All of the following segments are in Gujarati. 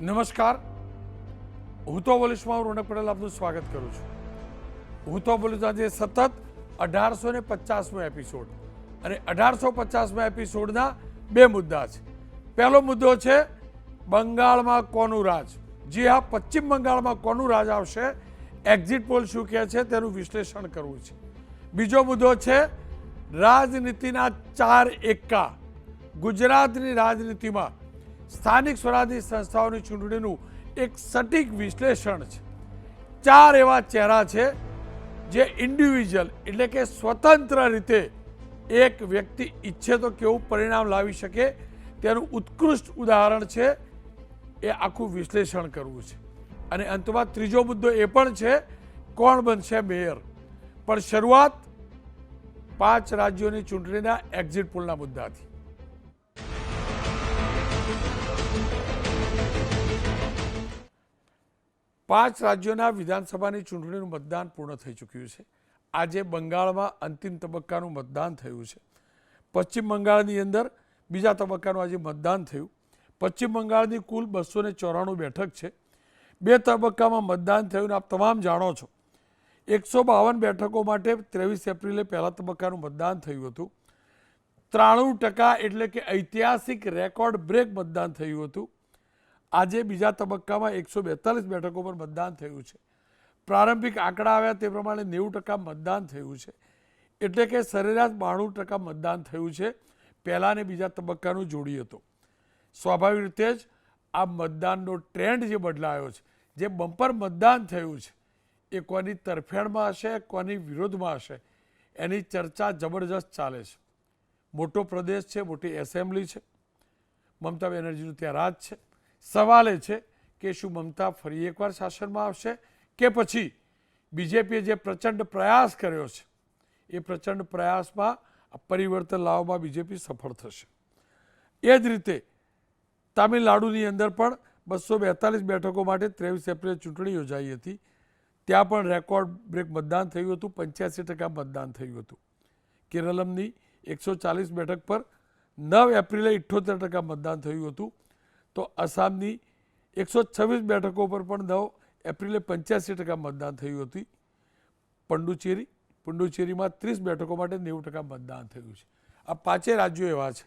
નમસ્કાર, હું તો પોલીસમાં રોનક પટેલ આપનું સ્વાગત કરું છું. હું તો પોલીસ આજે સતત 1850મો એપિસોડ અને 1850મા એપિસોડના બે મુદ્દા છે. પહેલો મુદ્દો છે બંગાળમાં કોનું રાજ. જી હા, પશ્ચિમ બંગાળમાં કોનું રાજ આવશે, એક્ઝિટ પોલ શું કહે છે તેનું વિશ્લેષણ કરવું છે. બીજો મુદ્દો છે રાજનીતિના 4 એક્કા. ગુજરાતની રાજનીતિમાં સ્થાનિક સ્વરાજની સંસ્થાઓની ચૂંટણીનું એક સટીક વિશ્લેષણ છે. 4 એવા ચહેરા છે જે ઇન્ડિવિજ્યુઅલ એટલે કે સ્વતંત્ર રીતે એક વ્યક્તિ ઈચ્છે તો કેવું પરિણામ લાવી શકે તેનું ઉત્કૃષ્ટ ઉદાહરણ છે. એ આખું વિશ્લેષણ કરવું છે. અને અંતમાં ત્રીજો મુદ્દો એ પણ છે કોણ બનશે મેયર. પણ શરૂઆત 5 રાજ્યોની ચૂંટણીના એક્ઝિટ પોલના મુદ્દાથી. પાંચ રાજ્યોના વિધાનસભાની ચૂંટણીનું મતદાન પૂર્ણ થઈ ચૂક્યું છે. આજે બંગાળમાં અંતિમ તબક્કાનું મતદાન થયું છે. પશ્ચિમ બંગાળની અંદર બીજા તબક્કાનું આજે મતદાન થયું. પશ્ચિમ બંગાળની કુલ 294 બેઠક છે. 2 તબક્કામાં મતદાન થયું. આપ તમામ જાણો છો 152 બેઠકો માટે 23 એપ્રિલે પહેલા તબક્કાનું મતદાન થયું હતું. 93% એટલે કે ઐતિહાસિક રેકોર્ડ બ્રેક મતદાન થયું હતું. આજે બીજા તબક્કામાં 142 બેઠકો પર મતદાન થયું છે. પ્રારંભિક આંકડા આવ્યા તે પ્રમાણે 90% મતદાન થયું છે. એટલે કે સરેરાશ 92% મતદાન થયું છે. પહેલા અને બીજા તબક્કાનું જોડી હતો. સ્વાભાવિક રીતે જ આ મતદાનનો ટ્રેન્ડ જે બદલાયો છે, જે બમ્પર મતદાન થયું છે, એ કોની તરફેણમાં હશે, કોની વિરોધમાં હશે, એની ચર્ચા જબરજસ્ત ચાલે છે. મોટો પ્રદેશ છે, મોટી એસેમ્બલી છે, મમતા બેનર્જીનું ત્યાં રાજ છે. સવાલ એ છે કે શું મમતા ફરી એકવાર શાસનમાં આવશે કે પછી બીજેપીએ જે પ્રચંડ પ્રયાસ કર્યો છે એ પ્રચંડ પ્રયાસમાં પરિવર્તન લાવવામાં બીજેપી સફળ થશે. એ જ રીતે તામિલનાડુની અંદર પણ 242 બેઠકો માટે 23 એપ્રિલે ચૂંટણી યોજાઈ હતી. ત્યાં પણ રેકોર્ડ બ્રેક મતદાન થયું હતું. 85% મતદાન થયું હતું. કેરળમની 140 બેઠક પર 9 એપ્રિલે 78% મતદાન થયું હતું. તો આસામની 126 બેઠકો પર પણ 9 એપ્રિલે 85% મતદાન થયું હતું. પુડુચેરીમાં 30 બેઠકો માટે 90% મતદાન થયું છે. આ 5 રાજ્યો એવા છે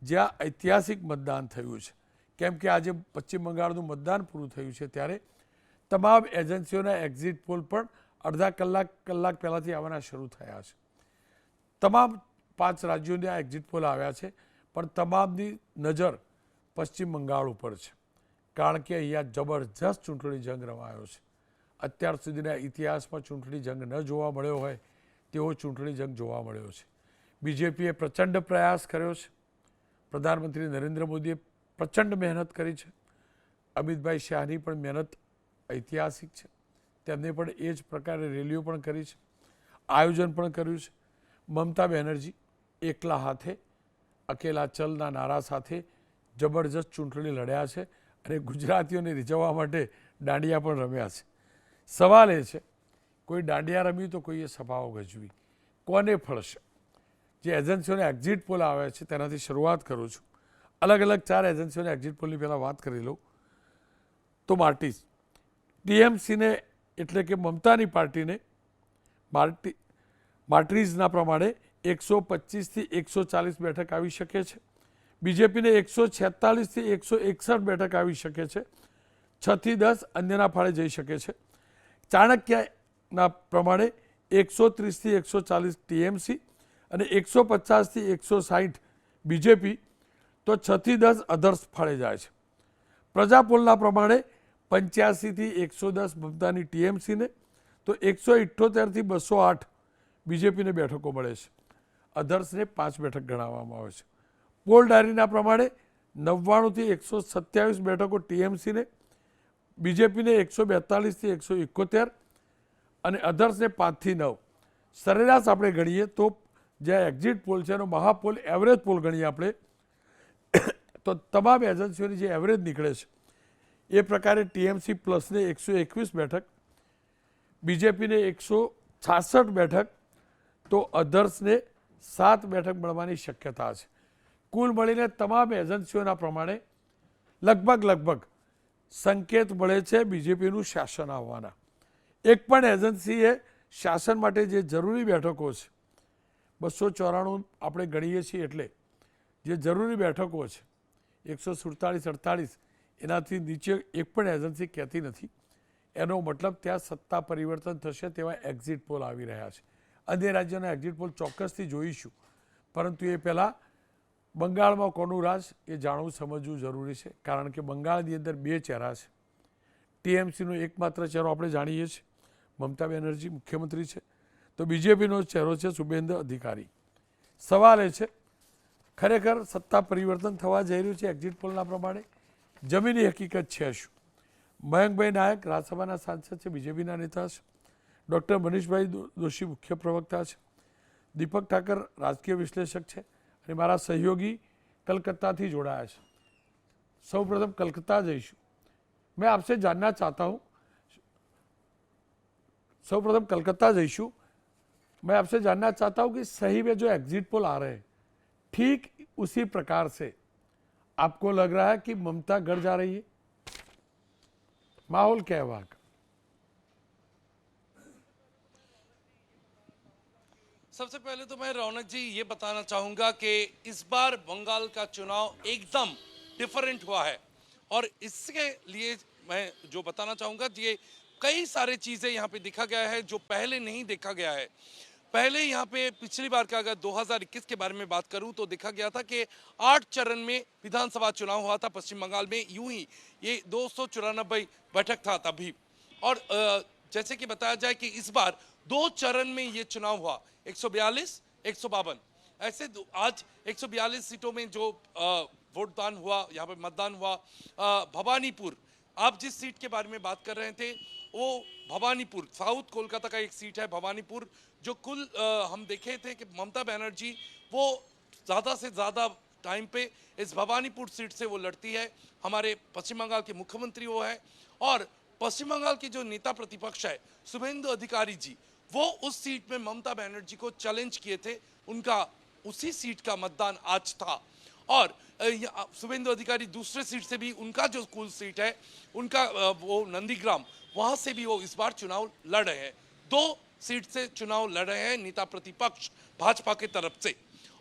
જ્યાં ઐતિહાસિક મતદાન થયું છે. કેમ કે આજે પશ્ચિમ બંગાળનું મતદાન પૂરું થયું છે ત્યારે તમામ એજન્સીઓના એક્ઝિટ પોલ પણ અડધા કલાક પહેલાંથી આવવાના શરૂ થયા છે. તમામ 5 રાજ્યોના એક્ઝિટ પોલ આવ્યા છે, પણ તમામની નજર પશ્ચિમ બંગાળ ઉપર છે. કારણ કે અહીંયા જબરજસ્ત ચૂંટણી જંગ રમાયો છે. અત્યાર સુધીના ઇતિહાસમાં ચૂંટણી જંગ ન જોવા મળ્યો હોય તેવો ચૂંટણી જંગ જોવા મળ્યો છે. બીજેપીએ પ્રચંડ પ્રયાસ કર્યો છે. પ્રધાનમંત્રી નરેન્દ્ર મોદીએ પ્રચંડ મહેનત કરી છે. અમિતભાઈ શાહની પણ મહેનત ઐતિહાસિક છે. તેમને પણ એ જ પ્રકારે રેલીઓ પણ કરી છે, આયોજન પણ કર્યું છે. મમતા બેનર્જી એકલા હાથે અકેલા ચલના નારા સાથે જબરજસ્ત ચૂંટણી લડ્યા છે અને ગુજરાતીઓને રીઝવવા માટે દાંડિયા પણ રમ્યા છે. સવાલ એ છે કોઈ દાંડિયા રમ્યું તો કોઈએ સભાઓ ગજવી. કોને ફળશે? જે એજન્સીઓને એક્ઝિટ પોલ આવે છે તેનાથી શરૂઆત કરું છું. અલગ અલગ 4 એજન્સીઓને એક્ઝિટ પોલની પહેલાં વાત કરી લઉં તો માર્ટીઝ ટીએમસીને એટલે કે મમતાની પાર્ટીને માર્ટીઝના પ્રમાણે 125 થી 140 બેઠક આવી શકે છે. બીજેપીને 146 થી 161 બેઠક આવી શકે છે. 6 થી 10 અન્યના ફાળે જઈ શકે છે. ચાણક્યના પ્રમાણે 130 થી 140 ટીએમસી અને 150 થી 160 બીજેપી, તો 6 થી 10 અધર્સ ફાળે જાય છે. પ્રજાપોલના પ્રમાણે 85 થી 110 મમતાની ટીએમસીને, તો 178 થી 208 બીજેપીને બેઠકો મળે છે. અધર્સને 5 બેઠક ગણાવવામાં આવે છે. પોલ ડાયરીના પ્રમાણે 99 થી 127 બેઠકો ટીએમસીને, બીજેપીને 142 થી 171 અને અધર્સને 5 થી 9. સરેરાશ આપણે ગણીએ તો જે એક્ઝિટ પોલ છે એનો મહાપોલ એવરેજ પોલ ગણીએ આપણે તો તમામ એજન્સીઓની જે એવરેજ નીકળે છે એ પ્રકારે ટીએમસી પ્લસને 121 બેઠક, બીજેપીને 166 બેઠક, તો અધર્સને 7 બેઠક મળવાની શક્યતા છે. કુલ મળીને તમામ એજન્સીઓના પ્રમાણે લગભગ સંકેત મળે છે બીજેપીનું શાસન આવવાના. એક પણ એજન્સીએ શાસન માટે જે જરૂરી બેઠકો છે 294 આપણે ગણીએ છીએ, એટલે જે જરૂરી બેઠકો છે 147-48 એનાથી નીચે એક પણ એજન્સી કહેતી નથી. એનો મતલબ ત્યાં સત્તા પરિવર્તન થશે તેવા એક્ઝિટ પોલ આવી રહ્યા છે. અન્ય રાજ્યોના એક્ઝિટ પોલ ચોક્કસથી જોઈશું, પરંતુ એ પહેલાં બંગાળમાં કોનું રાજ એ જાણવું સમજવું જરૂરી છે. કારણ કે બંગાળની અંદર બે ચહેરા છે. ટીએમસીનો એકમાત્ર ચહેરો આપણે જાણીએ છીએ, મમતા બેનર્જી મુખ્યમંત્રી છે, તો બીજેપીનો ચહેરો છે શુભેન્દુ અધિકારી. સવાલ એ છે ખરેખર સત્તા પરિવર્તન થવા જઈ રહ્યું છે એક્ઝિટ પોલના પ્રમાણે? જમીની હકીકત છે શું? મયંકભાઈ નાયક રાજ્યસભાના સાંસદ છે, બીજેપીના નેતા છે. ડૉક્ટર મનીષભાઈ દોશી મુખ્ય પ્રવક્તા છે. દીપક ઠાકર રાજકીય વિશ્લેષક છે અને મારા સહયોગી કલકત્તાથી જોડાયા છે. સૌપ્રથમ कलकत्ता જઈશું. मैं आपसे जानना चाहता हूँ, सर्वप्रथम कलकत्ता जईशु, मैं आपसे जानना चाहता हूँ कि सही में जो एग्जिट पोल आ रहे हैं ठीक उसी प्रकार से आपको लग रहा है कि ममता गढ़ जा रही है? माहौल क्या है वहां का? सबसे पहले तो मैं रौनक जी ये बताना चाहूंगा कि इस बार बंगाल का चुनाव एकदम डिफरेंट हुआ है और इसके लिए मैं जो बताना चाहूंगा ये कई सारे चीजें यहाँ पे देखा गया है जो पहले नहीं देखा गया है. पहले यहाँ पे पिछली बार का अगर 2021 के बारे में बात करूं तो देखा गया था कि 8 चरण में विधानसभा चुनाव हुआ था पश्चिम बंगाल में. यूं ही ये 294 बैठक था तभी. और जैसे कि बताया जाए कि इस बार 2 चरण में ये चुनाव हुआ, 142, 152. ऐसे आज 142 सीटों में जो वोटदान हुआ, यहाँ पे मतदान हुआ. भवानीपुर, आप जिस सीट के बारे में बात कर रहे थे वो भवानीपुर साउथ कोलकाता का एक सीट है भवानीपुर, जो कुल हम देखे थे कि ममता बनर्जी वो ज़्यादा से ज़्यादा टाइम पे इस भवानीपुर सीट से वो लड़ती है. हमारे पश्चिम बंगाल के मुख्यमंत्री वो है और पश्चिम बंगाल के जो नेता प्रतिपक्ष है शुभेंदु अधिकारी जी, वो उस सीट में ममता बनर्जी को चैलेंज किए थे. उनका उसी सीट का मतदान आज था और शुभेंदु अधिकारी दूसरे सीट से भी उनका जो कुल सीट है उनका वो नंदीग्राम, वहां से भी वो इस बार चुनाव लड़ रहे हैं. 2 सीट से चुनाव लड़ रहे हैं नेता प्रतिपक्ष भाजपा के तरफ से.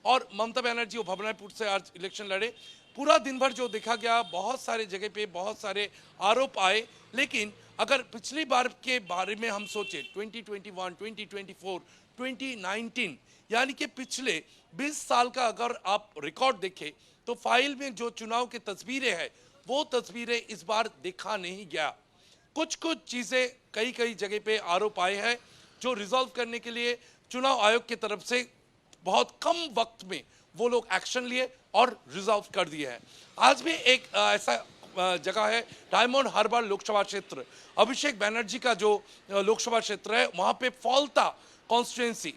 और ममता बनर्जी वो भवानीपुर से आज इलेक्शन लड़े. पूरा दिन भर जो देखा गया बहुत सारे जगह पे बहुत सारे आरोप आए, लेकिन अगर पिछली बार के बारे में हम सोचे 2021, 2024, 2019 यानी कि पिछले 20 साल का अगर आप रिकॉर्ड देखें तो फाइल में जो चुनाव की तस्वीरें हैं वो तस्वीरें इस बार देखा नहीं गया. कुछ कुछ चीजें कई जगह पे आरोप आए हैं जो रिजॉल्व करने के लिए चुनाव आयोग की तरफ से बहुत कम वक्त में वो लोग एक्शन लिए और रिजॉल्व कर दिए हैं. आज भी एक ऐसा जगह है डायमंड हार्बर लोकसभा क्षेत्र, अभिषेक बनर्जी का जो लोकसभा क्षेत्र है वहां पे फॉल्ता कॉन्स्टिट्यूएंसी,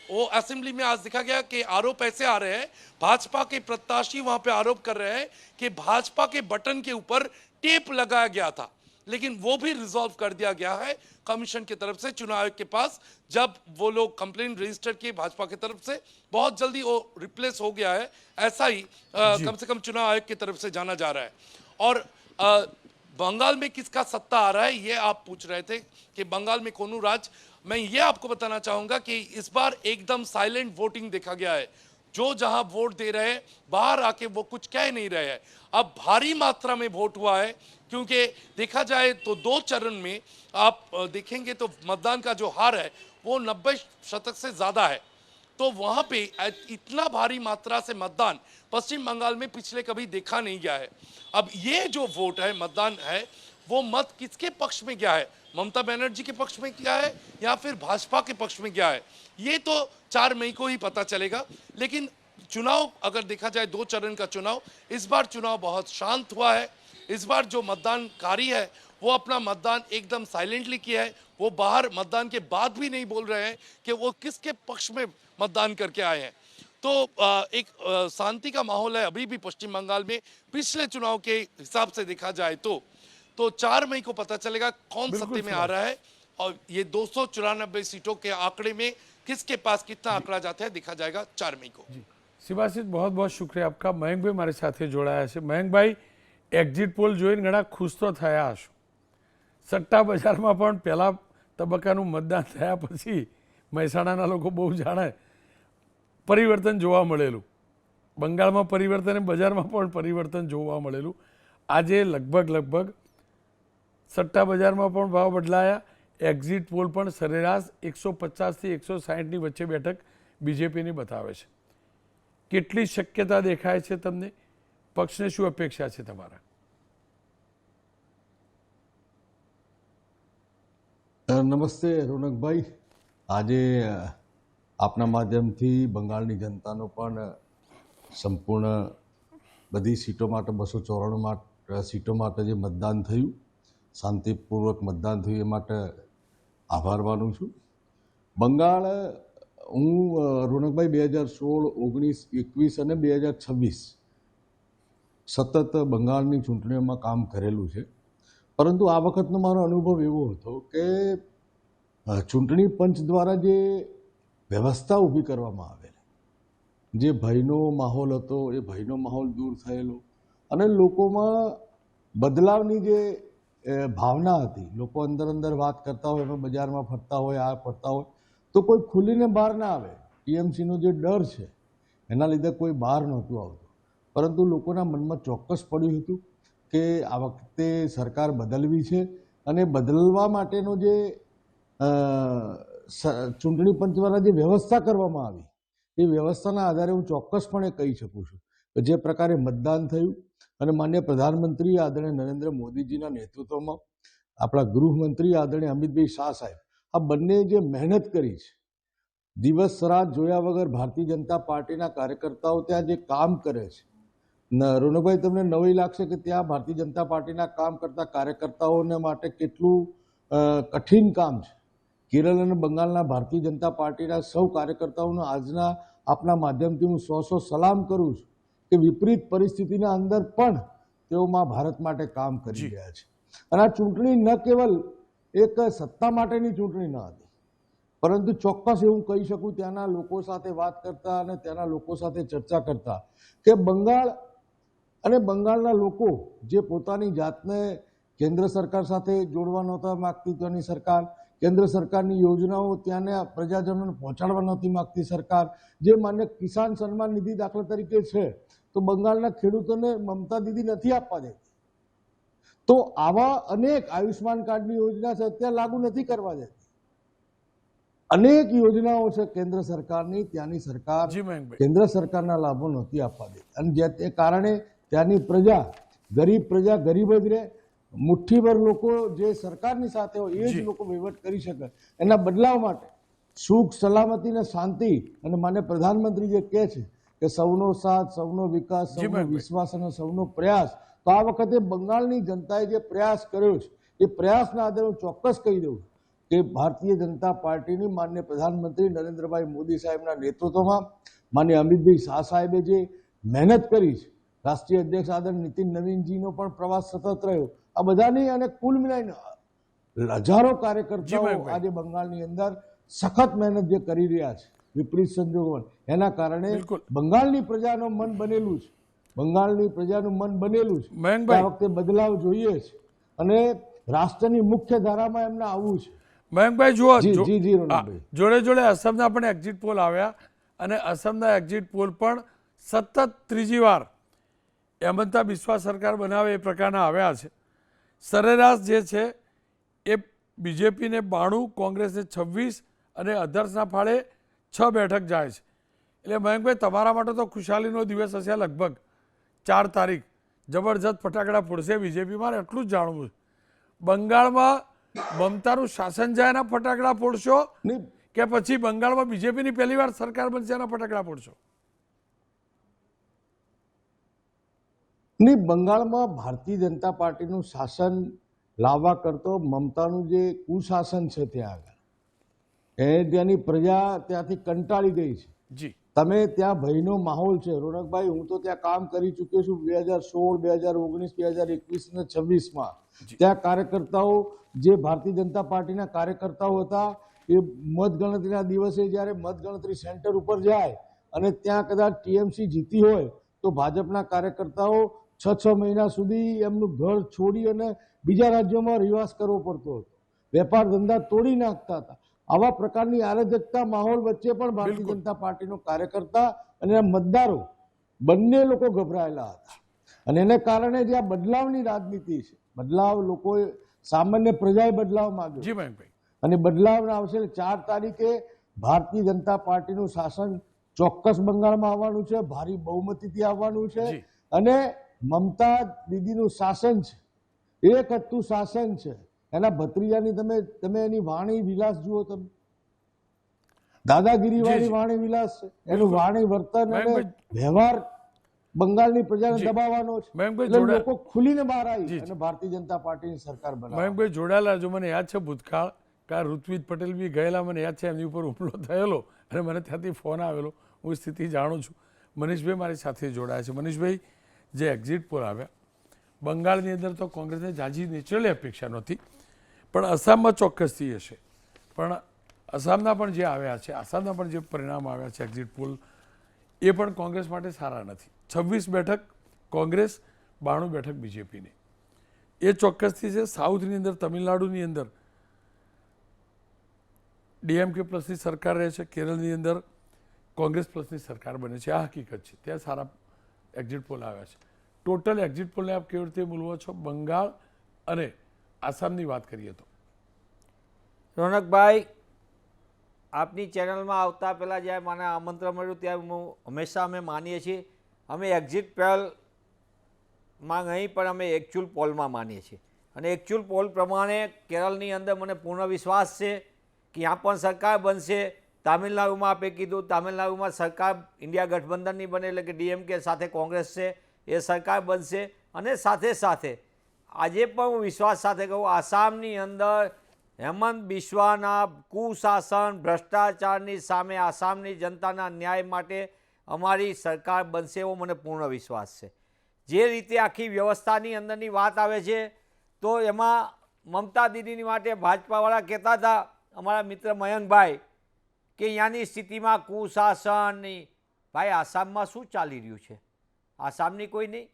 वो असेंबली में आज देखा गया कि आरोप ऐसे आ रहे हैं, भाजपा के प्रत्याशी वहां पे आरोप कर रहे हैं कि भाजपा के बटन के ऊपर टेप लगाया गया था, लेकिन वो भी रिजॉल्व कर दिया गया है कमीशन की तरफ से चुनाव आयोग के पास. जब वो लोग कंप्लेन रजिस्टर किए भाजपा की तरफ से, बहुत जल्दी वो रिप्लेस हो गया है, ऐसा ही कम से कम चुनाव आयोग की तरफ से जाना जा रहा है. और बंगाल में किसका सत्ता आ रहा है ये आप पूछ रहे थे कि बंगाल में कोनू राज. मैं ये आपको बताना चाहूंगा कि इस बार एकदम साइलेंट वोटिंग देखा गया है. जो जहां वोट दे रहे हैं बाहर आके वो कुछ कह नहीं रहे हैं. अब भारी मात्रा में वोट हुआ है क्योंकि देखा जाए तो 2 चरण में आप देखेंगे तो मतदान का जो हार है वो 90% से ज्यादा है. तो वहां पे इतना भारी मात्रा से मतदान पश्चिम बंगाल में पिछले कभी देखा नहीं गया है. अब ये जो वोट है मतदान है वो मत किसके पक्ष में गया है, ममता बनर्जी के पक्ष में गया है या फिर भाजपा के पक्ष में गया है, ये तो 4 मई को ही पता चलेगा. लेकिन चुनाव अगर देखा जाए 2 चरण का चुनाव, इस बार चुनाव बहुत शांत हुआ है. इस बार जो मतदानकारी है वो अपना मतदान एकदम साइलेंटली किया है. वो बाहर मतदान के बाद भी नहीं बोल रहे हैं कि वो किसके पक्ष में मतदान करके आए हैं. तो एक शांति का माहौल है अभी भी पश्चिम बंगाल में. पिछले चुनाव के हिसाब से देखा जाए तो 4 मई को पता चलेगा कौन सत्ते में आ रहा है और ये 294 सीटों के आंकड़े में किसके पास कितना आंकड़ा जाता है देखा जाएगा 4 मई को. शिवाशिष बहुत बहुत शुक्रिया आपका. मयंक भाई हमारे साथ जोड़ाया है. मयंक भाई, એક્ઝિટ પોલ જોઈને ઘણા ખુશ તો થયા હશો. સટ્ટા બજારમાં પણ પહેલા તબક્કાનું મતદાન થયા પછી મહેસાણાના લોકો બહુ જાણે પરિવર્તન જોવા મળેલું. બંગાળમાં પરિવર્તન, બજારમાં પણ પરિવર્તન જોવા મળેલું. આજે લગભગ સટ્ટા બજારમાં પણ ભાવ બદલાયા. એક્ઝિટ પોલ પણ સરેરાશ 150થી 160ની વચ્ચે બેઠક બીજેપીની બતાવે છે. કેટલી શક્યતા દેખાય છે તમને? પક્ષને શું અપેક્ષા છે તમારા? નમસ્તે રોનકભાઈ. આજે આપના માધ્યમથી બંગાળની જનતાનો પણ સંપૂર્ણ બધી સીટો માટે 294 સીટો માટે જે મતદાન થયું, શાંતિપૂર્વક મતદાન થયું, એ માટે આભાર માનું છું. બંગાળ, હું રોનકભાઈ 2016, 19, 21 અને 2026 સતત બંગાળની ચૂંટણીઓમાં કામ કરેલું છે. પરંતુ આ વખતનો મારો અનુભવ એવો હતો કે ચૂંટણી પંચ દ્વારા જે વ્યવસ્થા ઊભી કરવામાં આવેલી, જે ભયનો માહોલ હતો એ ભયનો માહોલ દૂર થયેલો અને લોકોમાં બદલાવની જે ભાવના હતી, લોકો અંદર વાત કરતા હોય, એમાં બજારમાં ફરતા હોય, આ ફરતા હોય, તો કોઈ ખુલીને બહાર ના આવે. ટીએમસીનો જે ડર છે એના લીધે કોઈ બહાર નહોતું આવતું. પરંતુ લોકોના મનમાં ચોક્કસ પડ્યું હતું કે આ વખતે સરકાર બદલવી છે અને બદલવા માટેનો જે ચૂંટણી પંચ દ્વારા જે વ્યવસ્થા કરવામાં આવી, એ વ્યવસ્થાના આધારે હું ચોક્કસપણે કહી શકું છું કે જે પ્રકારે મતદાન થયું અને માનનીય પ્રધાનમંત્રી આદરણીય નરેન્દ્ર મોદીજીના નેતૃત્વમાં આપણા ગૃહમંત્રી આદરણીય અમિતભાઈ શાહ સાહેબ, આ બંને જે મહેનત કરી છે, દિવસ રાત જોયા વગર ભારતીય જનતા પાર્ટીના કાર્યકર્તાઓ ત્યાં જે કામ કરે છે, રોનકભાઈ તમને નવાઈ લાગશે કે ત્યાં ભારતીય જનતા પાર્ટીના કામ કરતા કાર્યકર્તાઓને માટે કેટલું કઠિન કામ છે. કેરળ અને બંગાળના ભારતીય જનતા પાર્ટીના સૌ કાર્યકર્તાઓનો આજના આપના માધ્યમથી હું સો સલામ કરું છું કે વિપરીત પરિસ્થિતિના અંદર પણ તેઓ ભારત માટે કામ કરી રહ્યા છે. અને આ ચૂંટણી ન કેવલ એક સત્તા માટેની ચૂંટણી ન હતી, પરંતુ ચોક્કસ એવું કહી શકું ત્યાંના લોકો સાથે વાત કરતા અને ત્યાંના લોકો સાથે ચર્ચા કરતા કે બંગાળ અને બંગાળના લોકો જે પોતાની જાતને કેન્દ્ર સરકાર સાથે જોડવા નહોતા માગતી, ત્યાંની સરકાર કેન્દ્ર સરકારની યોજનાઓ ત્યાંના પ્રજાજનોને પહોંચાડવા નથી માગતી સરકાર, જે માન્ય કિસાન સન્માન નિધિ દાખલા તરીકે છે તો બંગાળના ખેડૂતોને મમતા દીદી નથી આપવા દેતી. તો આવા અનેક આયુષ્માન કાર્ડની યોજના છે અત્યારે લાગુ નથી કરવા દેતી. અનેક યોજનાઓ છે કેન્દ્ર સરકારની, ત્યાંની સરકાર કેન્દ્ર સરકારના લાભો નથી આપવા દેતી અને જે તે કારણે ત્યાંની પ્રજા ગરીબ જ રહે. મુઠ્ઠીભર લોકો જે સરકારની સાથે હોય એ જ લોકો વહીવટ કરી શકે. એના બદલાવ માટે સુખ, સલામતી અને શાંતિ અને માન્ય પ્રધાનમંત્રી જે કહે છે કે સૌનો સાથ, સૌનો વિકાસ, સૌનો વિશ્વાસ અને સૌનો પ્રયાસ, તો આ વખતે બંગાળની જનતાએ જે પ્રયાસ કર્યો છે એ પ્રયાસના આધારે હું ચોક્કસ કહી દઉં કે ભારતીય જનતા પાર્ટીની માન્ય પ્રધાનમંત્રી નરેન્દ્રભાઈ મોદી સાહેબના નેતૃત્વમાં માન્ય અમિતભાઈ શાહ સાહેબે જે મહેનત કરી છે, રાષ્ટ્રીય અધ્યક્ષ આદરણીય નીતિન નવીનજીનો પણ પ્રવાસ સતત રહ્યો, આ બધાની અને કુલ મિલાઈને હજારો કાર્યકર્તાઓ આજે બંગાળની અંદર સખત મહેનત જે કરી રહ્યા છે વિપરીત સંજોગોમાં, એના કારણે બંગાળની પ્રજાનું મન બનેલું છે. બંગાળની પ્રજાનું મન બનેલું છે. આ વખતે બદલાવ જોઈએ છે અને રાષ્ટ્રની મુખ્ય ધારામાં એમને આવવું છે. મયંકભાઈ જુઓ, જોડે અસમના પણ એક્ઝિટ પોલ આવ્યા અને અસમના એક્ઝિટ પોલ પણ સતત ત્રીજી વાર હેમંતા બિસ્વા સરકાર બનાવે એ પ્રકારના આવ્યા છે. સરેરાશ જે છે એ બીજેપીને 92, કોંગ્રેસને 26 અને અધર્સના ફાળે 6 બેઠક જાય છે. એટલે મયંકભાઈ તમારા માટે તો ખુશાલીનો દિવસ હશે. લગભગ 4 તારીખ જબરજસ્ત ફટાકડા ફોડશે બીજેપીમાં. એટલું જ જાણવું છે, બંગાળમાં મમતાનું શાસન જાય એના ફટાકડા ફોડશો કે પછી બંગાળમાં બીજેપીની પહેલી વાર સરકાર બનશે એના ફટાકડા ફોડશો? નહીં, બંગાળમાં ભારતીય જનતા પાર્ટીનું શાસન લાવવા કરતો મમતાનું જે કુશાસન છે ત્યાં આગળ, એ ત્યાંની પ્રજા ત્યાંથી કંટાળી ગઈ છે. જી, તમે ત્યાં ભયનો માહોલ છે રોનકભાઈ. હું તો ત્યાં કામ કરી ચૂક્યો છું 2016, 2019, 2021 અને 26માં. ત્યાં કાર્યકર્તાઓ જે ભારતીય જનતા પાર્ટીના કાર્યકર્તાઓ હતા એ મતગણતરીના દિવસે જ્યારે મતગણતરી સેન્ટર ઉપર જાય અને ત્યાં કદાચ ટીએમસી જીતી હોય તો ભાજપના કાર્યકર્તાઓ છ મહિના સુધી એમનું ઘર છોડી અને બીજા રાજ્યોમાં રહેવાસ કરવો પડતો હતો, વેપાર ધંધા તોડી નાખતા હતા. આવા પ્રકારની અરાજકતા માહોલ વચ્ચે પણ ભારતીય બિલકુલ. જનતા પાર્ટીનો કાર્યકર્તા અને મતદારો બંને લોકો ગભરાયેલા હતા. અને એને કારણે જે આ બદલાવની રાજનીતિ છે, બદલાવ લોકોએ, સામાન્ય પ્રજાએ બદલાવ માંગ્યો જી મયંકભાઈ. અને બદલાવ આવશે. 4 તારીખે ભારતીય જનતા પાર્ટીનું શાસન ચોક્કસ બંગાળમાં આવવાનું છે, ભારી બહુમતીથી આવવાનું છે. જી. અને મમતા દીદીનું શાસન છે, એક હતું શાસન છે. એના ભત્રીજાની તમે એની વાણી વિલાસ જુઓ, તમે દાદાગીરી જી, વાળી જી. વાણી વિલાસ છે, એનું વાણી વર્તન અને મયંકભાઈ. વ્યવહાર બંગાળની પ્રજાને જી. દબાવવાનો છે. મયંકભાઈ એટલે જોડા- લોકો ખુલીને બહાર આવી જી, અને જી. ભારતીય જનતા પાર્ટીની સરકાર બનાવી. મયંકભાઈ જોડાયેલા, જો મને યાદ છે ભૂતકાળ કા ઋત્વિજ પટેલ બી ગયેલા, મને યાદ છે એમની ઉપર હુમલો થયેલો અને મને ત્યાંથી ફોન આવેલો, હું સ્થિતિ જાણું છું. મનીષભાઈ મારી સાથે જોડાયા છે. મનીષભાઈ, જે એક્ઝિટ પોલ આવ્યા બંગાળની અંદર તો કોંગ્રેસને ઝાઝી નેચરલી અપેક્ષા નહોતી, પણ આસામમાં ચોક્કસથી હશે. પણ આસામના પણ જે આવ્યા છે, આસામના પણ જે પરિણામ આવ્યા છે એક્ઝિટ પોલ, એ પણ કોંગ્રેસ માટે સારા નથી. 26 બેઠક કોંગ્રેસ, 92 બેઠક બીજેપીની, એ ચોક્કસથી છે. સાઉથની અંદર, તમિલનાડુની અંદર ડીએમકે પ્લસની સરકાર રહે છે, કેરળની અંદર કોંગ્રેસ પ્લસની સરકાર બને છે, આ હકીકત છે. ત્યાં સારા એક્ઝિટ પોલ આવ્યા છે. ટોટલ એક્ઝિટ પોલને આપ કેવી રીતે મૂલવો છો? બંગાળ અને આસામની વાત કરીએ તો રોનકભાઈ, આપની ચેનલમાં આવતા પહેલાં જ્યારે મને આમંત્રણ મળ્યું ત્યારે હું હંમેશા અમે માનીએ છીએ, અમે એક્ઝિટ પોલમાં નહીં પણ અમે એકચ્યુઅલ પોલમાં માનીએ છીએ. અને એકચ્યુઅલ પોલ પ્રમાણે કેરળની અંદર મને પૂર્ણ વિશ્વાસ છે કે ત્યાં પણ સરકાર બનશે. તામિલનાડુમાં આપે કીધું, તામિલનાડુમાં સરકાર ઇન્ડિયા ગઠબંધનની બને, એટલે કે ડીએમકે સાથે કોંગ્રેસ છે એ સરકાર બનશે. અને સાથે સાથે આજે પણ હું વિશ્વાસ સાથે કહું, આસામની અંદર હેમંત બિસ્વાના કુશાસન, ભ્રષ્ટાચારની સામે આસામની જનતાના ન્યાય માટે અમારી સરકાર બનશે એવો મને પૂર્ણ વિશ્વાસ છે. જે રીતે આખી વ્યવસ્થાની અંદરની વાત આવે છે તો એમાં મમતા દીદીની માટે ભાજપાવાળા કહેતા હતા, અમારા મિત્ર મયંકભાઈ, કે અહીંયાની સ્થિતિમાં કુશાસનની. ભાઈ, આસામમાં શું ચાલી રહ્યું છે? આસામની કોઈ નહીં,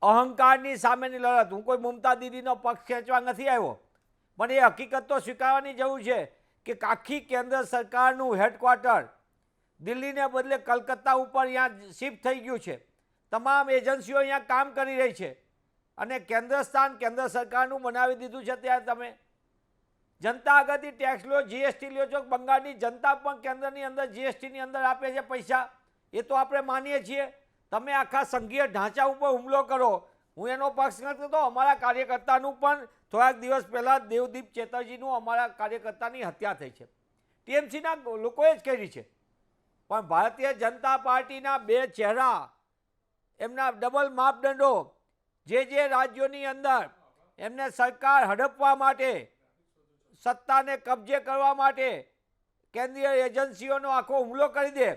અહંકારની સામેની લડત. હું કોઈ મમતા દીદીનો પક્ષ ખેંચવા નથી આવ્યો, પણ એ હકીકત તો સ્વીકારવાની જરૂર છે કે આખી કેન્દ્ર સરકારનું હેડક્વાર્ટર દિલ્હીને બદલે કલકત્તા ઉપર અહીંયા શિફ્ટ થઈ ગયું છે. તમામ એજન્સીઓ અહીંયા કામ કરી રહી છે અને કેન્દ્ર સ્થાન કેન્દ્ર સરકારનું બનાવી દીધું છે. ત્યારે તમે જનતા આગળથી ટેક્સ લો, જીએસટી લ્યો છો. બંગાળની જનતા પણ કેન્દ્રની અંદર જીએસટીની અંદર આપે છે પૈસા, એ તો આપણે માનીએ છીએ. તમે આખા સંઘીય ઢાંચા ઉપર હુમલો કરો, હું એનો પક્ષ નથી કરતો. અમારા કાર્યકર્તાનું પણ થોડાક દિવસ પહેલાં દેવદીપ ચેટર્જીનું અમારા કાર્યકર્તાની હત્યા થઈ છે, ટીએમસીના લોકોએ જ કરી છે. પણ ભારતીય જનતા પાર્ટીના બે ચહેરા, એમના ડબલ માપદંડો, જે રાજ્યોની અંદર એમને સરકાર હડપવા માટે, સત્તાને કબજે કરવા માટે કેન્દ્રીય એજન્સીઓનો આખો હુમલો કરી દે.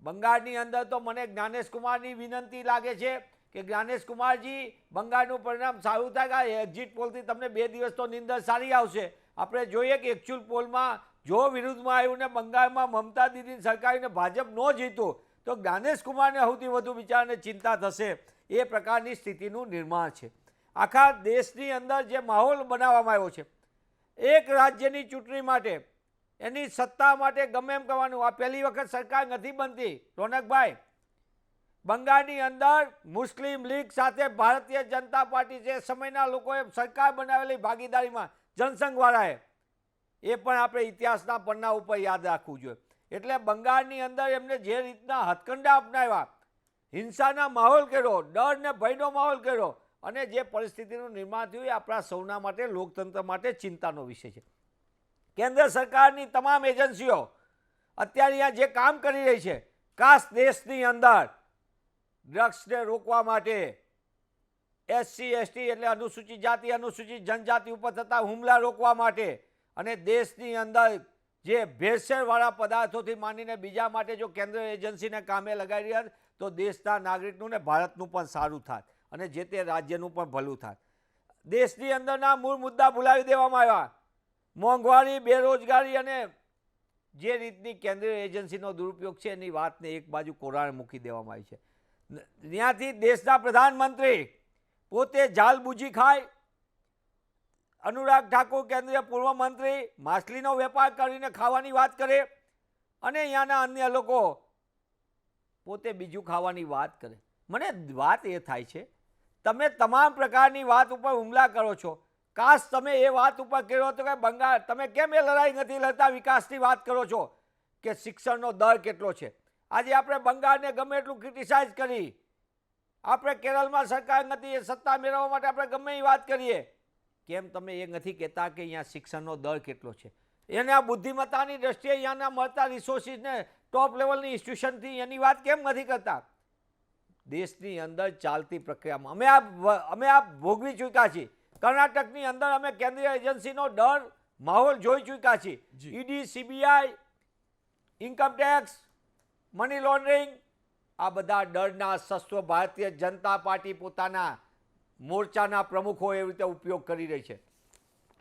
બંગાળની અંદર તો મને જ્ઞાનેશ કુમારની વિનંતી લાગે છે કે જ્ઞાનેશ કુમારજી, બંગાળનું પરિણામ સારું થાય કે એક્ઝિટ પોલથી તમને 2 દિવસ તો નિંદર સારી આવશે. આપણે જોઈએ કે એકચ્યુઅલ પોલમાં જો વિરુદ્ધમાં આવ્યું ને બંગાળમાં મમતા દીદીની સરકારને ભાજપ ન જીતું તો જ્ઞાનેશ કુમારને સૌથી વધુ બિચારાને ચિંતા થશે. એ પ્રકારની સ્થિતિનું નિર્માણ છે. આખા દેશની અંદર જે માહોલ બનાવવામાં આવ્યો છે, એક રાજ્યની ચૂંટણી માટે, એની સત્તા માટે ગમે એમ કરવાનું. આ પહેલી વખત સરકાર નથી બનતી રોનકભાઈ. બંગાળની અંદર મુસ્લિમ લીગ સાથે ભારતીય જનતા પાર્ટી જે સમયના લોકોએ સરકાર બનાવેલી ભાગીદારીમાં જનસંઘવાળાએ, એ પણ આપણે ઇતિહાસના પન્ના ઉપર યાદ રાખવું જોઈએ. એટલે બંગાળની અંદર એમને જે રીતના હથકંડા અપનાવ્યા, હિંસાના માહોલ કર્યો, ડર ને ભયનો માહોલ કર્યો, અને જે પરિસ્થિતિનું નિર્માણ થયું એ આપણા સૌના માટે, લોકતંત્ર માટે ચિંતાનો વિષય છે. કેન્દ્ર સરકારની તમામ એજન્સીઓ અત્યારે અહીંયા જે કામ કરી રહી છે, ખાસ દેશની અંદર ડ્રગ્સને રોકવા માટે, એસસી એસટી એટલે અનુસૂચિત જાતિ અનુસૂચિત જનજાતિ ઉપર થતા હુમલા રોકવા માટે, અને દેશની અંદર જે ભેળસેળવાળા પદાર્થોથી માંડીને બીજા માટે જો કેન્દ્ર એજન્સીને કામે લગાડી રહ્યા તો દેશના નાગરિકનું ને ભારતનું પણ સારું થાય અને જે તે રાજ્યનું પણ ભલું થાય. દેશની અંદરના મૂળ મુદ્દા ભૂલાવી દેવામાં આવ્યા. મોંઘવારી, બેરોજગારી અને જે રીતની કેન્દ્રીય એજન્સીનો દુરુપયોગ છે એની વાતને એક બાજુ કોરાણે મૂકી દેવામાં આવી છે. ત્યાંથી દેશના પ્રધાનમંત્રી પોતે જાલ બુજી ખાય, અનુરાગ ઠાકુર કેન્દ્રીય પૂર્વ મંત્રી માછલીનો વેપાર કરીને ખાવાની વાત કરે, અને અહીંયાના અન્ય લોકો પોતે બીજું ખાવાની વાત કરે. મને વાત એ થાય છે, તમે તમામ પ્રકારની વાત ઉપર હુમલા કરો છો. કાશ તમે એ વાત ઉપર કર્યો હતો કે બંગાળ, તમે કેમ એ લડાઈ નથી લડતા, વિકાસની વાત કરો છો કે શિક્ષણનો દર કેટલો છે. આજે આપણે બંગાળને ગમે એટલું ક્રિટિસાઇઝ કરી, આપણે કેરળમાં સરકાર નથી, એ સત્તા મેળવવા માટે આપણે ગમે એ વાત કરીએ, કેમ તમે એ નથી કહેતા કે અહીંયા શિક્ષણનો દર કેટલો છે? એને આ બુદ્ધિમત્તાની દ્રષ્ટિએ અહીંયાના મળતા રિસોર્સિસને ટોપ લેવલની ઇન્સ્ટિટ્યુશનથી એની વાત કેમ નથી કરતા? દેશની અંદર ચાલતી પ્રક્રિયામાં અમે આ ભોગવી ચૂક્યા છીએ. કર્ણાટકની અંદર અમે કેન્દ્રીય એજન્સીનો ડર માહોલ જોઈ ચૂક્યા છીએ. ED, CBI, income tax, money laundering, આ બધા ડરના શસ્ત્રો ભારતીય જનતા પાર્ટી પોતાના મોરચાના પ્રમુખો એવી રીતે ઉપયોગ કરી રહી છે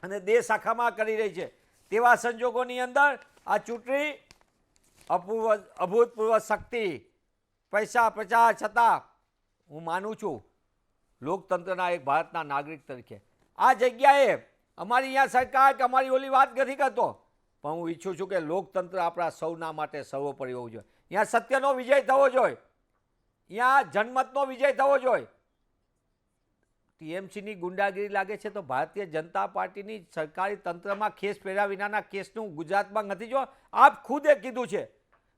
અને દેશ આખામાં કરી રહી છે. તેવા સંજોગોની અંદર આ ચૂંટણી અભૂતપૂર્વ શક્તિ, પૈસા પ્રચાર છતાં હું માનું છું લોકતંત્રના એક ભારતના નાગરિક તરીકે આ જગ્યાએ અમારી અહીંયા સરકાર કે અમારી ઓલી વાત નથી કરતો, પણ હું ઈચ્છું છું કે લોકતંત્ર આપણા સૌના માટે સર્વોપરી હોવું જોઈએ. અહીંયા સત્યનો વિજય થવો જોઈએ, અહીંયા જનમતનો વિજય થવો જોઈએ. ટીએમસીની ગુંડાગીરી લાગે છે તો ભારતીય જનતા પાર્ટીની સરકારી તંત્રમાં ખેસ પહેર્યા વિનાના કેસનું ગુજરાતમાં નથી. જો આપ ખુદે કીધું છે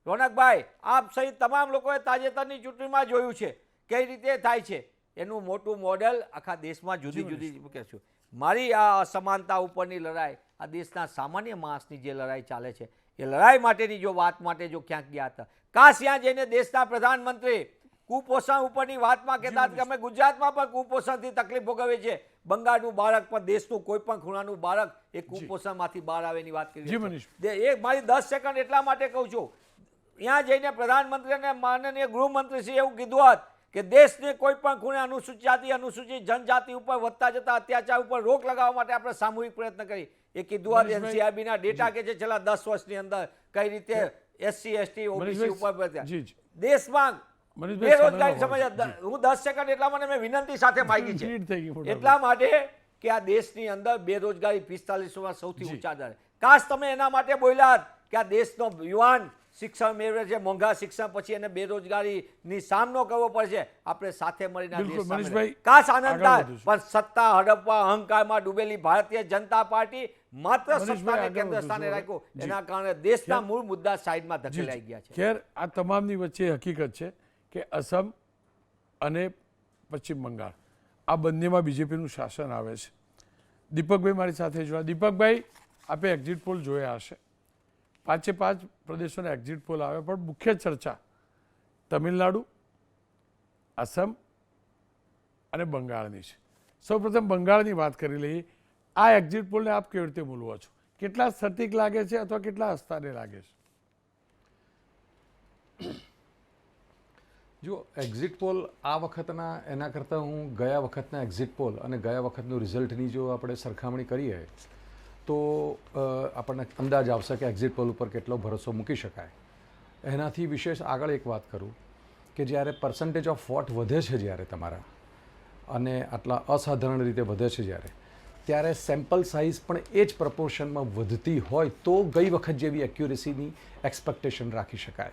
રોનકભાઈ, આપ સહિત તમામ લોકોએ તાજેતરની ચૂંટણીમાં જોયું છે કઈ રીતે થાય છે. એનું મોટું મોડેલ આખા દેશમાં જુદી જુદી કહેશું. મારી આ અસમાનતા ઉપરની લડાઈ, આ દેશના સામાન્ય માણસની જે લડાઈ ચાલે છે, એ લડાઈ માટેની જો વાત માટે જો ક્યાંક ગયા હતા, કાશ ત્યાં જઈને દેશના પ્રધાનમંત્રી કુપોષણ ઉપરની વાતમાં કહેતા કે અમે ગુજરાતમાં પણ કુપોષણથી તકલીફ ભોગવીએ છીએ, બંગાળનું બાળક પણ દેશનું કોઈ પણ ખૂણાનું બાળક એ કુપોષણમાંથી બહાર આવે એની વાત કરી. એ મારી 10 સેકન્ડ એટલા માટે કહું છું, ત્યાં જઈને પ્રધાનમંત્રી અને માનનીય ગૃહમંત્રીશ્રીએ એવું કીધું હોત કે દેશને કોઈ પણ ખૂણે અનુસૂચિત જાતિ, અનુસૂચિત જનજાતિ ઉપર વધતા જતા અત્યાચાર ઉપર રોક લગાવવા માટે આપણે સામૂહિક પ્રયત્ન કરી. એ કીધું હોત. એનસીઆરબીના ડેટા કે છે છેલ્લા 10 વર્ષની અંદર કઈ રીતે SC, ST, OBC ઉપર દેશમાં બેરોજગારી સમજ. હું 10 સેકન્ડ એટલા માટે મેં વિનંતી સાથે માંગી છે, એટલા માટે કે આ દેશની અંદર બેરોજગારી 45માં સૌથી ઊંચા દરે. કાશ તમે એના માટે બોલ્યા કે આ દેશનો યુવાન શિક્ષણ મેળવે છે, મોંઘા શિક્ષણ પછી એને બેરોજગારીની સામનો કરવો પડશે, આપણે સાથે મળીને કાશ આનંદ થાય. પણ સત્તા હડપવા અહંકારમાં ડૂબેલી ભારતીય જનતા પાર્ટી માત્ર સત્તાને કેન્દ્ર સ્થાને રાખ્યું, એના કારણે દેશના મૂળ મુદ્દા સાઈડમાં ધકેલાઈ ગયા છે. ખેર, આ તમામની વચ્ચે હકીકત છે કે અસમ અને પશ્ચિમ બંગાળ આ બંનેમાં બીજેપીનું શાસન આવે છે. દીપકભાઈ મારી સાથે જોયા. દીપકભાઈ, આપે એક્ઝિટ પોલ જોયા હશે, 5 પ્રદેશોના એક્ઝિટ પોલ આવે, પણ મુખ્ય ચર્ચા તમિલનાડુ, અસમ અને બંગાળની છે. સૌપ્રથમ બંગાળની વાત કરી લઈએ. આ એક્ઝિટ પોલને આપ કેવી રીતે બોલવો છો? કેટલા સટીક લાગે છે અથવા કેટલા અસ્તાને લાગે છે? જો એક્ઝિટ પોલ આ વખતના એના કરતાં હું ગયા વખતના એક્ઝિટ પોલ અને ગયા વખતનું રિઝલ્ટની જો આપણે સરખામણી કરીએ તો આપણને અંદાજ આવશે કે એક્ઝિટ પોલ ઉપર કેટલો ભરોસો મૂકી શકાય. એનાથી વિશેષ આગળ એક વાત કરું કે જ્યારે પર્સન્ટેજ ઓફ વોટ વધે છે જ્યારે તમારા, અને આટલા અસાધારણ રીતે વધે છે ત્યારે સેમ્પલ સાઇઝ પણ એ જ પ્રપોર્શનમાં વધતી હોય તો ગઈ વખત જેવી એક્યુરેસીની એક્સપેક્ટેશન રાખી શકાય.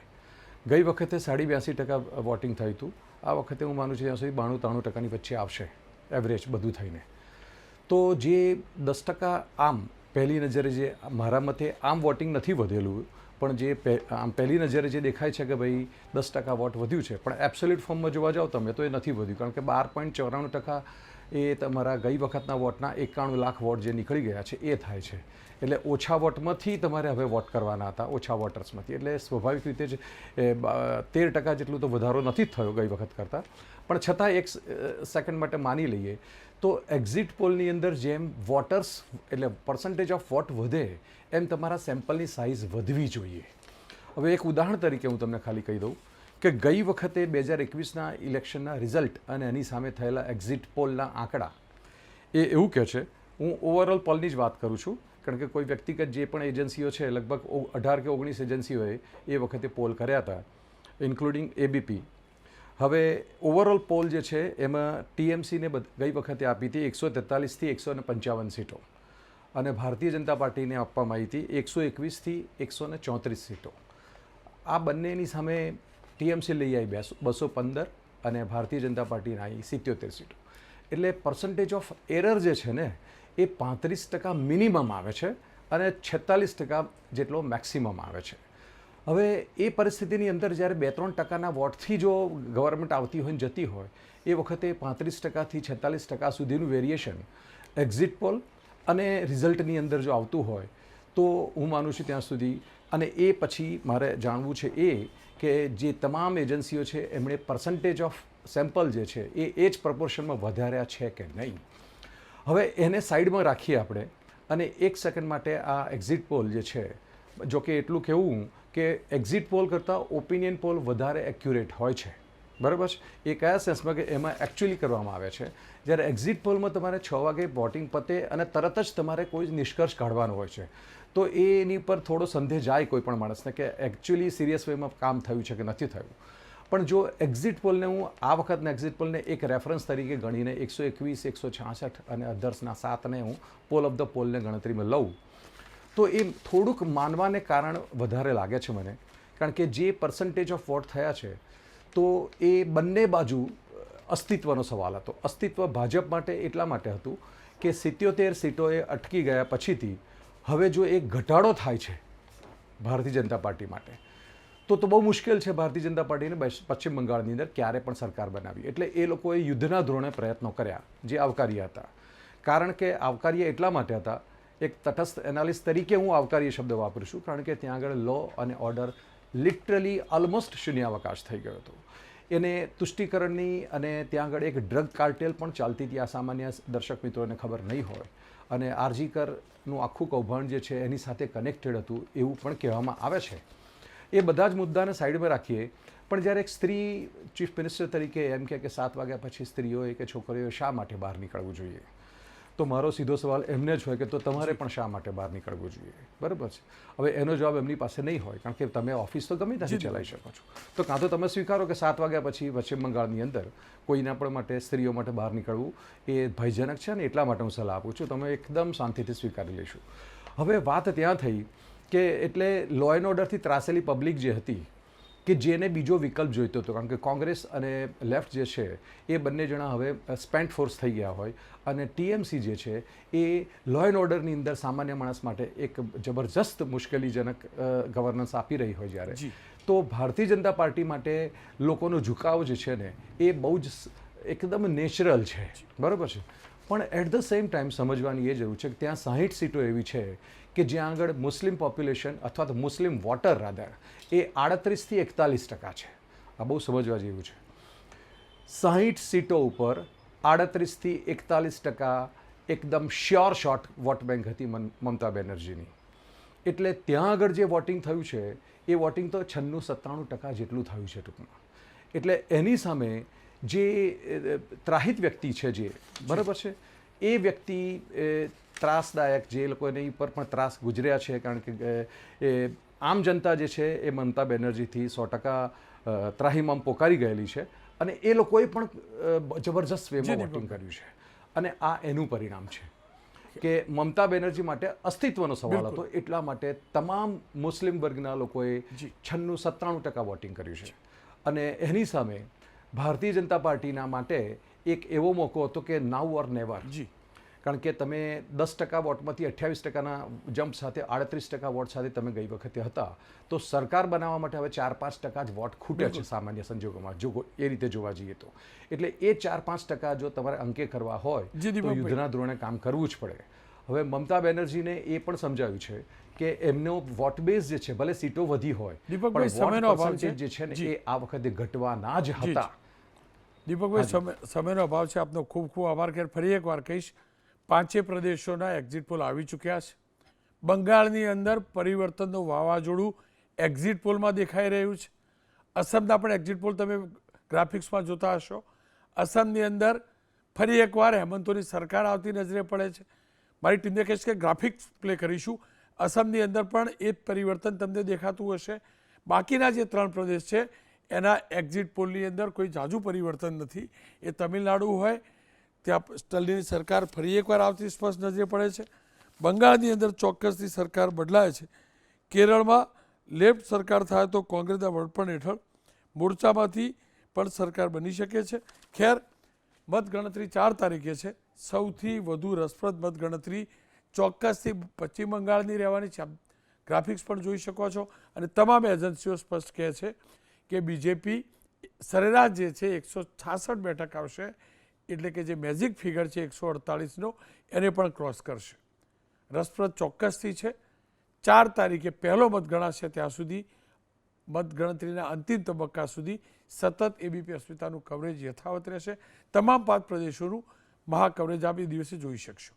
ગઈ વખતે 82% વોટિંગ થયું હતું, આ વખતે હું માનું છું ત્યાં સુધી 92-93% વચ્ચે આવશે એવરેજ બધું થઈને. તો જે 10% આમ પહેલી નજરે જે મારા મતે આમ વોટિંગ નથી વધેલું, પણ જે આમ પહેલી નજરે જે દેખાય છે કે ભાઈ 10% વોટ વધ્યું છે, પણ એબ્સોલ્યુટ ફોર્મમાં જોવા જાઓ તમે તો એ નથી વધ્યું, કારણ કે 12.94% એ તમારા ગઈ વખતના વોટના 91 લાખ વોટ જે નીકળી ગયા છે એ થાય છે. એટલે ઓછા વોટમાંથી તમારે હવે વોટ કરવાના હતા, ઓછા વોટર્સમાંથી. એટલે સ્વાભાવિક રીતે જ 13% જેટલું તો વધારો નથી થયો ગઈ વખત કરતાં, પણ છતાં એક સેકન્ડ માટે માની લઈએ તો એક્ઝિટ પોલની અંદર જેમ વોટર્સ એટલે પર્સન્ટેજ ઓફ વોટ વધે એમ તમારા સેમ્પલની સાઇઝ વધવી જોઈએ. હવે એક ઉદાહરણ તરીકે હું તમને ખાલી કહી દઉં કે ગઈ વખતે 2021ના ઇલેક્શનના રિઝલ્ટ અને એની સામે થયેલા એક્ઝિટ પોલના આંકડા એ એવું કહે છે, હું ઓવરઓલ પોલની જ વાત કરું છું, કારણ કે કોઈ વ્યક્તિગત જે પણ એજન્સીઓ છે લગભગ 18 કે 19 એજન્સીઓએ એ વખતે પોલ કર્યા હતા, ઇન્ક્લુડિંગ ABP. હવે ઓવરઓલ પોલ જે છે એમાં ટીએમસીને ગઈ વખતે આપી હતી 143થી 155 સીટો અને ભારતીય જનતા પાર્ટીને આપવામાં આવી હતી 121થી 134 સીટો. આ બંનેની સામે ટીએમસી લઈ આવી 215 અને ભારતીય જનતા પાર્ટીને આવી 77 સીટો. એટલે પર્સન્ટેજ ઓફ એરર જે છે ને એ 35% મિનિમમ આવે છે અને 46% જેટલો મેક્સિમમ આવે છે. હવે એ પરિસ્થિતિની અંદર જ્યારે 2-3% વોટથી જો ગવર્મેન્ટ આવતી હોય ને જતી હોય એ વખતે 35%થી 46% સુધીનું વેરિએશન એક્ઝિટ પોલ અને રિઝલ્ટની અંદર જો આવતું હોય તો હું માનું છું ત્યાં સુધી. અને એ પછી મારે જાણવું છે એ કે જે તમામ એજન્સીઓ છે એમણે પર્સન્ટેજ ઓફ સેમ્પલ જે છે એ જ પ્રપોર્શનમાં વધાર્યા છે કે નહીં. હવે એને સાઈડમાં રાખીએ આપણે અને 1 સેકન્ડ માટે આ એક્ઝિટ પોલ જે છે, જો કે એટલું કહેવું કે એક્ઝિટ પોલ કરતાં ઓપિનિયન પોલ વધારે એક્યુરેટ હોય છે, બરાબર છે. એ કયા સેન્સમાં કે એમાં એકચ્યુઅલી કરવામાં આવે છે. જ્યારે એક્ઝિટ પોલમાં તમારે 6 વાગે વોટિંગ પતે અને તરત જ તમારે કોઈ નિષ્કર્ષ કાઢવાનો હોય છે, તો એની પર થોડો સંદેહ જાય કોઈ પણ માણસને કે એકચ્યુઅલી સિરિયસ વેમાં કામ થયું છે કે નથી થયું. પણ જો એક્ઝિટ પોલને હું આ વખતના એક્ઝિટ પોલને એક રેફરન્સ તરીકે ગણીને 121, 166 અને અધર્સના 7ને હું પોલ ઓફ ધ પોલને ગણતરીમાં લઉં તો એ થોડુંક માનવાને કારણ વધારે લાગે છે મને. કારણ કે જે પર્સન્ટેજ ઓફ વોટ થયા છે તો એ બંને બાજુ અસ્તિત્વનો સવાલ હતો. અસ્તિત્વ ભાજપ માટે એટલા માટે હતું કે 77 સીટોએ અટકી ગયા પછીથી હવે જો એક ઘટાડો થાય છે ભારતીય જનતા પાર્ટી માટે તો બહુ મુશ્કેલ છે ભારતીય જનતા પાર્ટીને પશ્ચિમ બંગાળની અંદર ક્યારે પણ સરકાર બનાવી. એટલે એ લોકોએ યુદ્ધના ધોરણે પ્રયત્નો કર્યા જે આવકાર્ય હતા. કારણ કે આવકાર્ય એટલા માટે હતા, એક તટસ્થ એનાલિસ્ટ તરીકે હું આવકાર્ય શબ્દ વાપરું છું, કારણ કે ત્યાં આગળ લો અને ઓર્ડર લિટરલી ઓલમોસ્ટ શૂન્યાવકાશ થઈ ગયો હતો. એને તુષ્ટિકરણની અને ત્યાં આગળ એક ડ્રગ કાર્ટેલ પણ ચાલતી હતી. આ સામાન્ય દર્શક મિત્રોને ખબર નહીં હોય. અને આરજી કરનું આખું કૌભાંડ જે છે એની સાથે કનેક્ટેડ હતું એવું પણ કહેવામાં આવે છે. એ બધા જ મુદ્દાને સાઈડમાં રાખીએ. પણ જ્યારે એક સ્ત્રી ચીફ મિનિસ્ટર તરીકે એમ કે 7 વાગ્યા પછી સ્ત્રીઓએ કે છોકરીઓએ શા માટે બહાર નીકળવું જોઈએ, તો મારો સીધો સવાલ એમને જ હોય કે તો તમારે પણ શા માટે બહાર નીકળવું જોઈએ, બરાબર છે. હવે એનો જવાબ એમની પાસે નહીં હોય, કારણ કે તમે ઓફિસ તો ગમે ત્યાંથી ચલાવી શકો છો. તો કાં તો તમે સ્વીકારો કે 7 વાગ્યા પછી પશ્ચિમ બંગાળની અંદર કોઈના પણ માટે સ્ત્રીઓ માટે બહાર નીકળવું એ ભયજનક છે ને એટલા માટે હું સલાહ આપું છું. તમે એકદમ શાંતિથી સ્વીકારી લઈશું. હવે વાત ત્યાં થઈ કે એટલે લો એન્ડ ઓર્ડરથી ત્રાસેલી પબ્લિક જે હતી કે જેને બીજો વિકલ્પ જોઈતો હતો, કારણ કે કોંગ્રેસ અને લેફ્ટ જે છે એ બંને જણા હવે સ્પેન્ટ ફોર્સ થઈ ગયા હોય અને ટીએમસી જે છે એ લો એન્ડ ઓર્ડરની અંદર સામાન્ય માણસ માટે એક જબરજસ્ત મુશ્કેલીજનક ગવર્નન્સ આપી રહી હોય જ્યારે, તો ભારતીય જનતા પાર્ટી માટે લોકોનો ઝુકાવ જે છે ને એ બહુ જ એકદમ નેચરલ છે, બરાબર છે. પણ એટ ધ સેમ ટાઈમ સમજવાની એ જરૂર છે કે ત્યાં 60 સીટો એવી છે કે જ્યાં આગળ મુસ્લિમ પોપ્યુલેશન અથવા તો મુસ્લિમ વોટર રાધર એ 38થી 41% છે. આ બહુ સમજવા જેવું છે. 60 સીટો ઉપર 38થી 41% એકદમ શ્યોર શોર્ટ વોટ બેંક હતી મમતા બેનર્જીની. એટલે ત્યાં આગળ જે વોટિંગ થયું છે એ વોટિંગ તો 96-97% જેટલું થયું છે ટૂંકમાં. એટલે એની સામે જે ત્રાહિત વ્યક્તિ છે જે, બરાબર છે, એ વ્યક્તિ ત્રાસદાયક, જે લોકોની પર પણ ત્રાસ ગુજર્યા છે, કારણ કે એ આમ જનતા જે છે એ મમતા બેનર્જીથી 100% ત્રાહિમામ પોકારી ગયેલી છે અને એ લોકોએ પણ જબરજસ્ત વેમાં વોટિંગ કર્યું છે. અને આ એનું પરિણામ છે કે મમતા બેનર્જી માટે અસ્તિત્વનો સવાલ હતો, એટલા માટે તમામ મુસ્લિમ વર્ગના લોકોએ 96-97% વોટિંગ કર્યું છે. અને એની સામે ભારતીય જનતા પાર્ટીના માટે એક એવો મોકો હતો કે નાઉ ઓર નેવર. કારણ કે તમે 10% વોટમાંથી 28%ના જમ્પ સાથે 38% વોટ સાથે તમે ગઈ વખતે હતા, તો સરકાર બનાવવા માટે હવે 4-5% જ વોટ ખૂટે છે સામાન્ય સંજોગોમાં, જો એ રીતે જોવા જઈએ તો. એટલે એ 4-5% જો તમારે અંકે કરવા હોય તો યુદ્ધના ધોરણે કામ કરવું જ પડે. હવે મમતા બેનર્જીને એ પણ સમજાવ્યું છે કે એમનો વોટ બેઝ જે છે, ભલે સીટો વધી હોય પણ વોટ પર્સન્ટેજ જે છે ને એ આ વખતે ઘટવાના જ હતા. દીપકભાઈ, સમયનો અભાવ છે, આપનો ખૂબ ખૂબ આભાર. કે ફરી એકવાર કહીશ, 5 પ્રદેશોના એક્ઝિટ પોલ આવી ચૂક્યા છે. બંગાળની અંદર પરિવર્તનનું વાવાઝોડું એક્ઝિટ પોલમાં દેખાઈ રહ્યું છે. અસમના પણ એક્ઝિટ પોલ તમે ગ્રાફિક્સમાં જોતા હશો. અસમની અંદર ફરી એકવાર હેમંતોની સરકાર આવતી નજરે પડે છે. મારી ટીમને કહીશ કે ગ્રાફિક્સ પ્લે કરીશું. અસમની અંદર પણ એ જ પરિવર્તન તમને દેખાતું હશે. બાકીના જે 3 પ્રદેશ છે એના એક્ઝિટ પોલની અંદર કોઈ ઝાઝું પરિવર્તન નથી. એ તમિલનાડુ હોય ત્યાં સ્ટલિનની સરકાર ફરી એકવાર આવતી સ્પષ્ટ નજરે પડે છે. બંગાળની અંદર ચોક્કસથી સરકાર બદલાય છે. કેરળમાં લેફ્ટ સરકાર થાય તો કોંગ્રેસના વડપણ હેઠળ મોરચામાંથી પણ સરકાર બની શકે છે. ખેર મતગણતરી 4 તારીખે છે. સૌથી વધુ રસપ્રદ મતગણતરી ચોક્કસથી પશ્ચિમ બંગાળની રહેવાની છે. ગ્રાફિક્સ પણ જોઈ શકો છો અને તમામ એજન્સીઓ સ્પષ્ટ કહે છે કે બીજેપી સરેરાશ જે છે 166 બેઠક આવશે, એટલે કે જે મેજિક ફિગર છે 148નો એને પણ ક્રોસ કરશે. રસપ્રદ ચોક્કસથી છે. 4 તારીખે પહેલો મત ગણાશે ત્યાં સુધી મતગણતરીના અંતિમ તબક્કા સુધી સતત એબીપી અસ્મિતાનું કવરેજ યથાવત રહેશે. તમામ 5 પ્રદેશોનું મહા કવરેજ આપ એ દિવસે જોઈ શકશો.